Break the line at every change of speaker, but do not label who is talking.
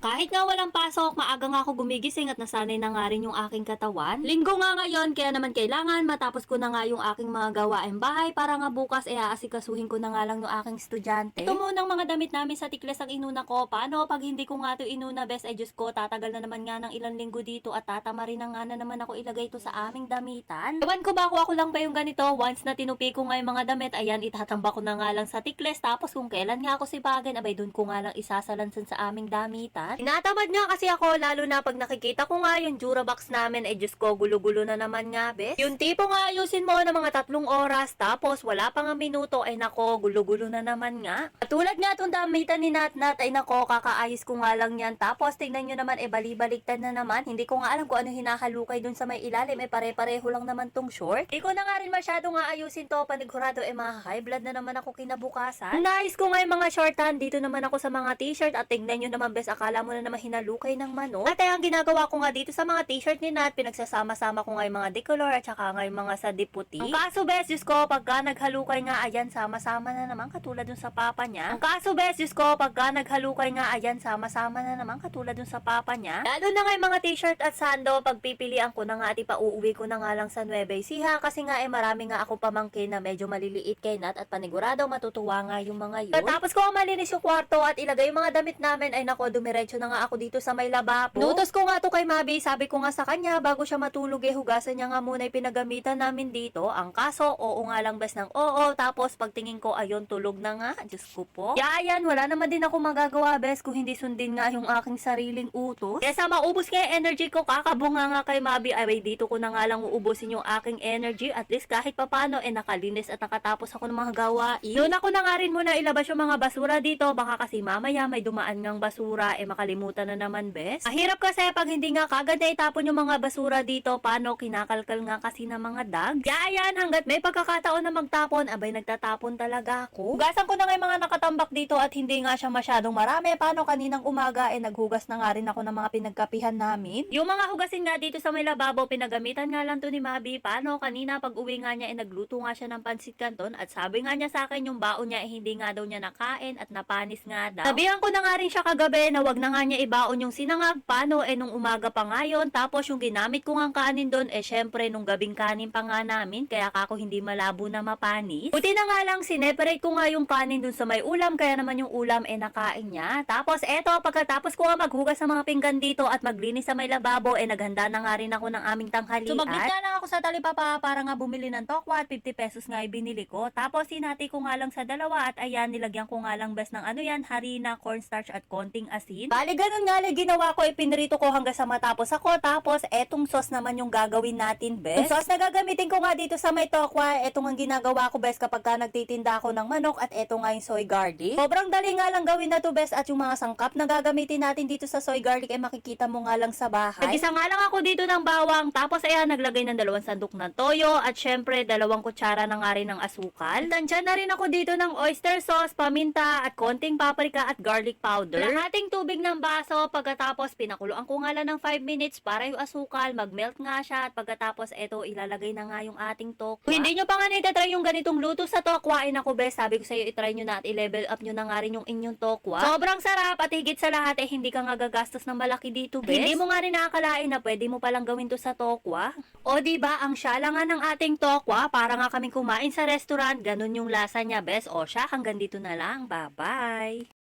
Kahit nga walang pasok, maaga nga ako gumigising at nasanay na nga rin yung aking katawan. Linggo nga ngayon, kaya naman kailangan matapos ko na nga yung aking mga gawaing bahay para nga bukas aasikasuhin ko na nga lang yung aking estudyante. Ito munang mga damit namin sa Tikles ang inuna ko. Paano pag hindi ko nga ito inuna, best ay Diyos ko, tatagal na naman nga ng ilang linggo dito at tatama rin na nga na naman ako ilagay ito sa aming damitan. Ewan ko ba ako lang ba yung ganito, once na tinupi ko nga yung mga damit, ayan, itatamba ko na nga lang sa Tikles. Tapos kung kailan nga ako sipagan, abay dun ko nga lang isasalansan sa aming damitan. Tinatamad nga kasi ako, lalo na pag nakikita ko nga yung Durabox namin, eh Diyos ko, gulo-gulo na naman nga, bes. Yung tipo nga ayusin mo ng mga 3 oras, tapos wala pa nga minuto, ay nako, gulo-gulo na naman nga. Katulad nga itong damitan ni Natnat, ay nako, kakaayos ko nga lang yan. Tapos tingnan nyo naman, eh bali-baliktad na naman. Hindi ko nga alam kung ano hinahalukay dun sa may ilalim, eh pare-pareho lang naman tong short. Hindi ko na nga rin masyado nga ayusin to, panigurado, eh mga high blood na naman ako kinabukasan. Nais ko nga yung mga shortan, dito naman ako sa mga t-shirt, at tingnan nyo naman, bes, akala mo na naman hinalukay ng manok. At ang ginagawa ko nga dito sa mga t-shirt ni Nat, pinagsasama-sama ko nga yung mga decolor at saka nga yung mga sa diputi. Ang kaso, bes, Diyos ko, pagka naghalukay nga, ayan, sama-sama na naman, katulad dun sa papa niya. Ang kaso, bes, Diyos ko, pagka naghalukay nga, ayan, sama-sama na naman, katulad dun sa papa niya. Lalo na nga yung mga t-shirt at sando, pagpipilian ko na nga at ipauuwi ko na nga lang sa Nueva Ecija, kasi nga marami nga ako pamangkin na medyo maliliit kay Nat at panigurado matutuwa nga yung mga yun. Tapos ko malinis yung kwarto at ilagay yung mga damit namin, ay nako, dumiretso na nga ako dito sa may lababo. Nutos ko nga to kay Mabi, sabi ko nga sa kanya, bago siya matulog, hugasan niya nga muna yung pinagamitan namin dito. Ang kaso, oo nga lang, bes, ng oo. Tapos pagtingin ko, ayun, tulog na nga. Diyos ko po. Ayan, wala naman din ako magagawa, bes, kung hindi sundin nga yung aking sariling utos. Kaya sa maubos nga yung energy ko, kakabunga nga kay Mabi, ay dito ko na nga lang uubusin yung aking energy. At least kahit papano, nakalinis at nakatapos ako ng mga gawain. Noon ako na nga rin muna ilabas yung mga basura dito, baka kasi mamaya may dumaan ngang basura, makalimutan na naman, bes. Mahirap kasi pag hindi nga kagad na itapon yung mga basura dito, paano kinakalkal nga kasi ng mga dogs. Kaya yan, hanggat may pagkakataon na magtapon, abay nagtatapon talaga ako. Hugasan ko na nga yung mga nakatambak dito at hindi nga siya masyadong marami. Paano kaninang umaga, naghugas na nga rin ako ng mga pinagkapihan namin. Yung mga hugasin nga dito sa may lababo, pinagamitan nga lang to ni Mabi. Paano kanina pag uwi nga niya, nagluto nga siya ng pansit canton at sabi nga niya sa akin yung baon niya, hindi nga daw niya nakain at napanis nga daw. Sabihan ko na nga rin siya kagabi na wag na nga niya ibaon yung sinangag. Paano, nung umaga pa ngayon, tapos yung ginamit ko nga kanin doon, syempre nung gabing kanin pa nga namin, kaya kako hindi malabo na mapanis. Buti na nga lang, sineparate ko nga yung kanin doon sa may ulam, kaya naman yung ulam nakain niya. Tapos pagkatapos ko nga maghugas ng mga pinggan dito at maglinis sa may lababo, naghanda na nga rin ako ng aming tanghalian. Sumaglit nga lang ako sa talipapa para nga bumili ng tokwa at 50 pesos nga ibinili ko. Tapos hinati ko nga lang sa dalawa at ayan, nilagyan ko nga lang, bes, ng harina, cornstarch at konting asin. Bali, ganun nga lang ginawa ko, ipinrito ko hanggang sa matapos ako. Tapos etong sauce naman yung gagawin natin, bes. Yung sauce na gagamitin ko nga dito sa may tokwa, etong ang ginagawa ko, bes, kapag ka nagtitinda ako ng manok, at eto nga yung soy garlic. Sobrang dali nga lang gawin na to, bes, at yung mga sangkap na gagamitin natin dito sa soy garlic, makikita mo nga lang sa bahay. Nag-isa nga lang ako dito ng bawang, tapos ayan, naglagay ng 2 sandok ng toyo, at syempre 2 kutsara na nga rin ng asukal. Nandyan na rin ako dito ng oyster sauce, paminta, at konting paprika at garlic powder. Lahating tubig ng baso, pagkatapos pinakuluan ko nga lang ng 5 minutes para yung asukal mag-melt nga siya, at pagkatapos ilalagay na nga yung ating tokwa. Kung hindi nyo pa nga natatry yung ganitong luto sa tokwa, ako, bes, sabi ko sa'yo, itry nyo na at i-level up nyo na nga rin yung inyong tokwa. Sobrang sarap at higit sa lahat, hindi ka nga gagastos ng malaki dito, bes. Hindi mo nga rin nakakalain na pwede mo palang gawin to sa tokwa. O diba, ang syala nga ng ating tokwa, para nga kaming kumain sa restaurant, ganun yung lasa niya, bes. O siya, hanggang dito na lang. Bye-bye!